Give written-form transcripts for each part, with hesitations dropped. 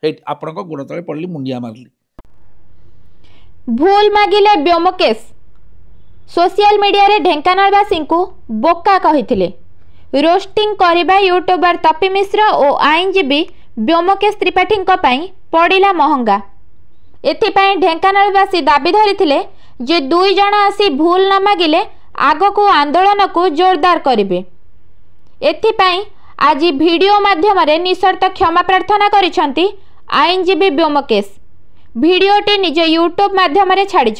Hate आपण गोड़ तले पड़ली मुंडिया मारली। भूल मागिले व्योमकेश सोशल मीडिया रे ढेंकानालवासी को बोका कहिथिले। रोस्टिंग करबा यूट्यूबर तपी मिश्र और आईनजीवी व्योमकेश त्रिपाठी पड़िला महंगा। एथिपाई ढेंकानालवासी दाबी धरिथिले जे दुई जण आसी भूल न मागिले आग को आंदोलन को जोरदार करिवे। एथिपाई आज वीडियो माध्यम निशर्त क्षमा प्रार्थना करिसंती आईनजीवी व्योमकेश। वीडियोटी निज यूट्यूब माध्यम छाड़ी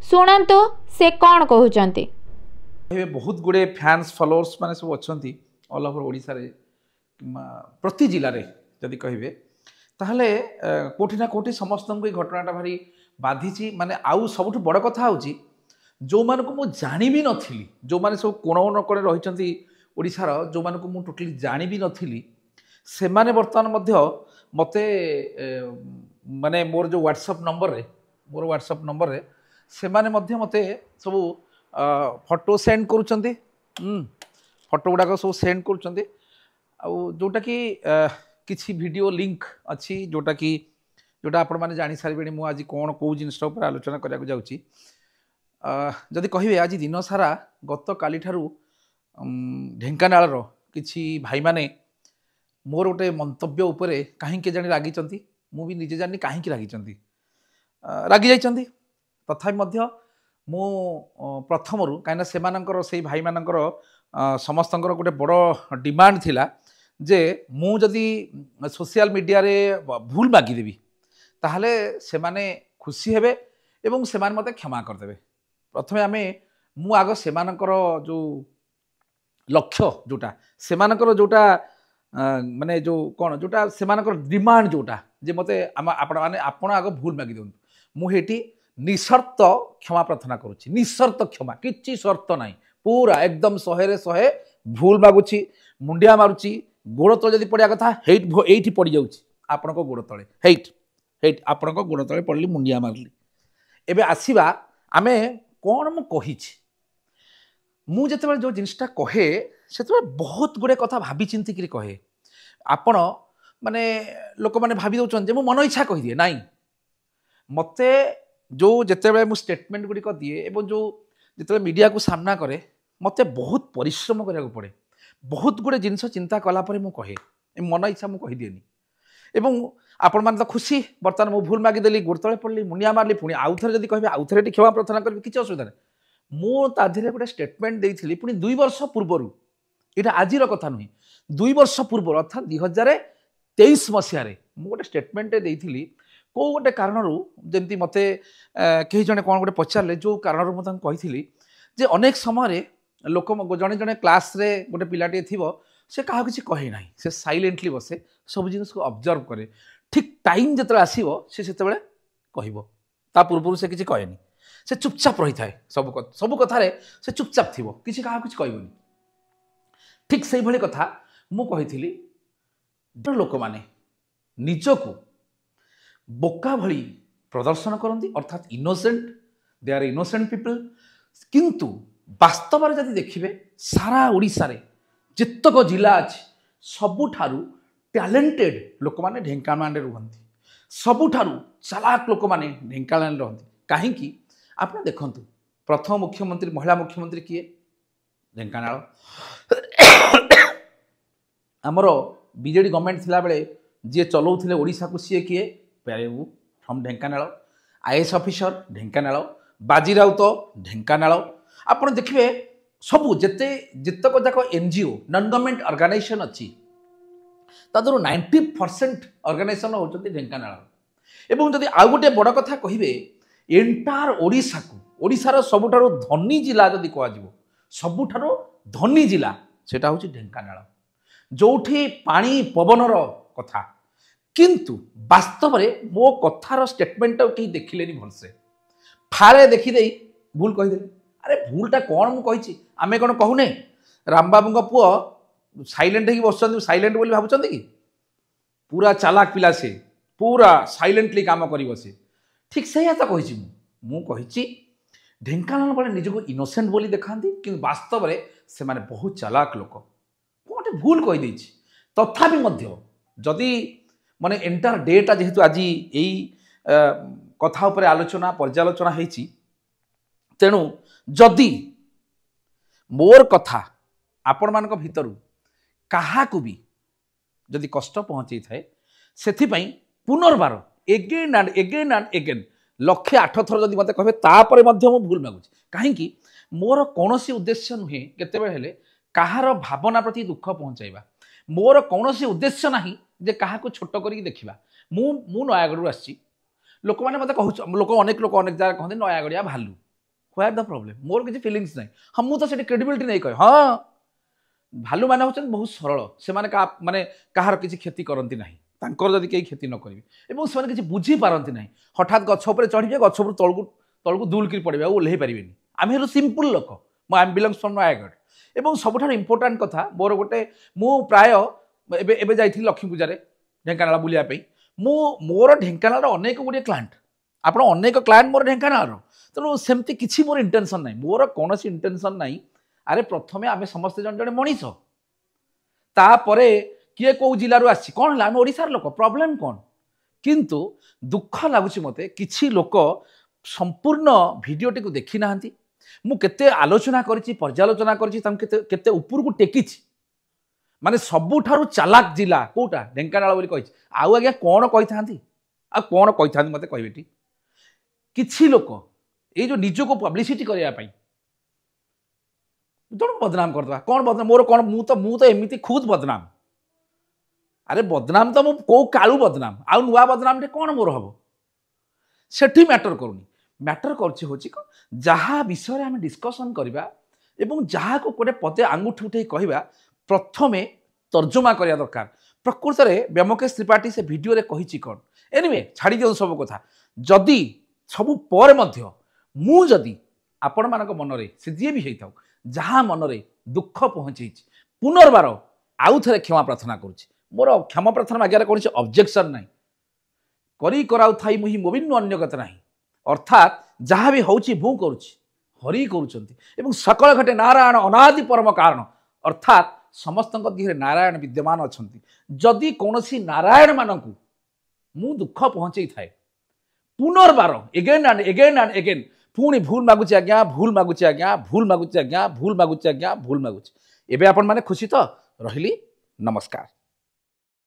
शुणु से कौन कहते। बहुत गुड़े फैंस फॉलोअर्स माने सब अच्छी ऑल ओवर ओडिशा रे प्रति जिले में जदि कहे ताहले कोठी ना कोठी समस्त को घटनाटा भारी बाधिची। माने आउ सबुठ बड़ कथा होची जो मान को मु जानी भी नथिली, जो माने सब कोण नकोणे रहिचंती ओडिशार, जो मान को मु टोटली जानी भी नथिली से माने वर्तमान मध्य मते माने मोर जो व्हाट्सएप नंबर रे से माने मध्य मते सब फोटो सेंड करूचंती। फोटो गुड़ाक सब सेंड करूचंती जोटा कि किसी वीडियो लिंक अच्छी जोटा आपण मैंने जानी सारे मुझे आज कौन कौ जिनस आलोचना करने जाऊँगी। जदि कहे आज दिन सारा गत काली ठारू ढेंकानाल किछि भाई माने मोर गोटे मंतव्य उपरे कहीं जानी रागी मु भी निजे जानी कहीं रागी जाइछंती। तथापि मध्य मु प्रथमरु कहीं से से भाई मानकर समस्तंकर गोटे बड़ डिमांड थिला जे मु जदि सोशल मीडिया रे भूल मागिदेवी ताहले से माने खुशी हेबे एवं से माने मते क्षमा करदेबे। प्रथमे आमे मु आग से मानकर जो लक्ष्य जोटा से मानकर जोटा माने जो कौन जोटा से मानकर डिमांड जोटा जे मते आपण माने आपण आग भूल मागी दियंतु मु हेटी निशर्त क्षमा प्रार्थना करुच्ची। निशर्त क्षमा किछि शर्त नाही, पूरा एकदम 100 भूल मागुची, मुंडिया मारुची। गोड़ तले जदि पड़िया कथा हेट पड़ जाऊँगी आपण गोड़ तले हेट आपण गोड़ तले पड़ली मुंडिया मारली। एबे आसीबा आमे कौन मु कही मु जिते जो जिनटा कहे से बहुत गुड़े कथा भाभी चिंती कहे। आपण माने लोक मैंने भावी दौरान मो मन इच्छा कहीदिए नाई मते जो जिते मु स्टेटमेंट गुड़िक दिए एवं जो जिते मीडिया को सामना करे मते बहुत परिश्रम करा पड़े। बहुत गुड़े जिनस चिंता कलापर मु कहे मन इच्छा मु कहीदिएनी एवं आपण मैंने तो खुशी बर्तमान मु भूल मागिदेली गोड़ तले पड़ली मुंडिया मारली पुणी आउ थे जब कहे आउ थे क्षमा प्रार्थना करी किसी असुविधा नहीं। मु ताधीरे गोटे स्टेटमेंट देइथिली पुणी 2 वर्ष पूर्व यहाँ आजिर कथा नुहे 2 वर्ष पूर्व अर्थात 2023 मसीह मु गोटे स्टेटमेंट देइथिली को गोटे कारणरू जमती मते कहीं जने कौन गोटे पचारे जो कारणरू मु तांको कहिथिली जे अनेक समय लोक जड़े जड़े क्लास रे गोटे पिलाटे थी से क्या किसी कहे ना से साइलेंटली बसे सब जिन को ऑब्जर्व करे ठीक टाइम जो आसो से कह पूर्व से किसी कहेनी से चुपचाप रही थाए सब कथार से चुपचाप थी किसी क्या किसी कहबनी। ठीक से भाई कथा मु कही लोक मैंने निजको बोका भली प्रदर्शन करती अर्थात innocent they are innocent people किंतु वास्तव में जब देखिए सारा ओडिशा रे जितक जिला अच्छी सबुठारु टैलेंटेड लोक मैंने ढेंकानाल रुहति सबुठारु चालाक लोक मैंने ढेंकानाल रुहति कहीं आप देखु प्रथम मुख्यमंत्री महिला मुख्यमंत्री किए ढेंकानाल आमर बीजेडी गवर्नमेंट थिला बेले जी चलाउथिले ओडिशा को सी किए प्यारेबू from Dhenkanal IAS officer Dhenkanal Baji Raut Dhenkanal आप देखिए सबू जिते जितक जाक एनजीओ नॉन गवर्नमेंट ऑर्गेनाइजेशन अच्छी तादर 90% ऑर्गेनाइजेशन होती ढेंकानाल एवं जदि आउ गोटे बड़ कथा कहे एंटायर ओडिशा को ओडिशार सबुठारु धनी जिला जदि कह सबुठारु धनी जिला सेटा होची ढेंकानाल जोठी पानी पवनर कथा किंतु वास्तव में मो कथार स्टेटमेंट कहीं देखिले भलसे फारे देखीदे भूल कहीदे अरे भूलटा कौन मुझे आम कौन कहूने रामबाबू पुओ साइलेंट हो बस साइलेंट बोली भावुं कि पूरा चालाक पिला से पूरा साइलेंटली काम कर से ठीक से तो कही मुझे ढेंकानाल बड़े निजको इनोसेंट बोली देखा कि वास्तव में से माने बहुत चालाक लोक गोटे भूल कहीदे तथापि जदि माने एंटायर डेटा जेहेतु आज यही कथा उपर आलोचना पर्यालोचना होती तेणु जदि मोर कथा आपण मान भितर क्या भी जदि कष्ट पहुँचे थाए से पुनर्बार एगेन एंड एगेन 108 थर जदि मत कहे तापर मु भूल मागुची कहीं मोर कौन उद्देश्य नुहे केतबेले कहार भावना प्रति दुख पहुँचाइबा मोर कौन उद्देश्य ना जे क्या छोट कर देखा मु नयागढ़ आसी लोक मैंने मत कहूँ लोक अनेक जगह कहते नयागढ़िया भालू व्हाट द प्रॉब्लम मोर किसी फीलिंग्स ना हाँ मुझे क्रेडिबिलिटी नहीं कहे हाँ भालू मैंने होते बहुत सरल से माने कहार किसी क्षति करती ना जदि कहीं क्षति न करेंगे और किसी बुझी पारती ना हठात गपर चढ़े गपर तलू दुलक पड़े ओह्ल पारे आम हेलु सिंपल लोक आई एम बिलंग्स फ्रॉम नयागढ़ और सबुठ इंपोर्टाट कथा मोर गोटे मु प्राय एबे जाइथि लक्ष्मी पूजा ढेंकानाल बुलायापी मोर ढेंकानाल अनेक गुड़े क्लाएंट आप अनेक क्लाएंट मोर ढेंकानाल तेणु सेमती किसी मोर इंटेंशन ना मोर कौन इंटेंशन ना अरे प्रथमे आम समस्ते जन जन मनीष तापर किए कौ जिलू आसी कौन है ओडार लोक प्रॉब्लम कौन किंतु दुख लगुच मत किसी लोक संपूर्ण भिडटी को देखी ना मुझे आलोचना करी पर्यालोचना करते ऊपर को टेकी माने सबुठारु चालाक जिला कोटा ढेंकानाल बोली कही आउ आज्ञा कौन कही आ कौन कही मत कहबेटी किछि लोक ये जो निज को पब्लिसिटी करने जन बदनाम करदे कौन बदनाम मोर कौन मु तो एमती खुद बदनाम अरे बदनाम तो मु कौ कालू बदनाम आउ नुआ बदनाम कौन मोर हम सेठी मैटर करूनी मैटर कर जहाँ विषय आम डिस्कसन करवा एवं जहाँ को गोटे पदे आंगुठी उठे कहवा प्रथमे तर्जुमा करने दरकार प्रकृत में व्योमकेश त्रिपाठी से वीडियो रे कही कौन एनिवे छाड़ी दियो सब कथा जदि सबू पर मध्य मु जदि आपण मानक मनरे से जी भी होता जहाँ मनरे दुख पहुँचे पुनर्बार आउ थे क्षमा प्रार्थना करुच्ची मोर क्षमा प्रार्थना आगे कौन ऑब्जेक्शन ना करी कराउ थाई मुही मोबिन अन्यगत ना अर्थात जहाँ भी हूँ भू करुच्ची हरि करुँच सकल घटे नारायण अनादि परम कारण अर्थात समस्त दिहे नारायण विद्यमान अच्छा जदि कौन नारायण मानक मु दुख पहुँचे थाए पुनर्बार एगेन एंड एगेन पुणी भूल मागुची आज्ञा भूल मागुची आज्ञा भूल मागुची आज्ञा भूल मागुची आज्ञा भूल मागुची एबे आपण माने खुशी तो रहिली नमस्कार।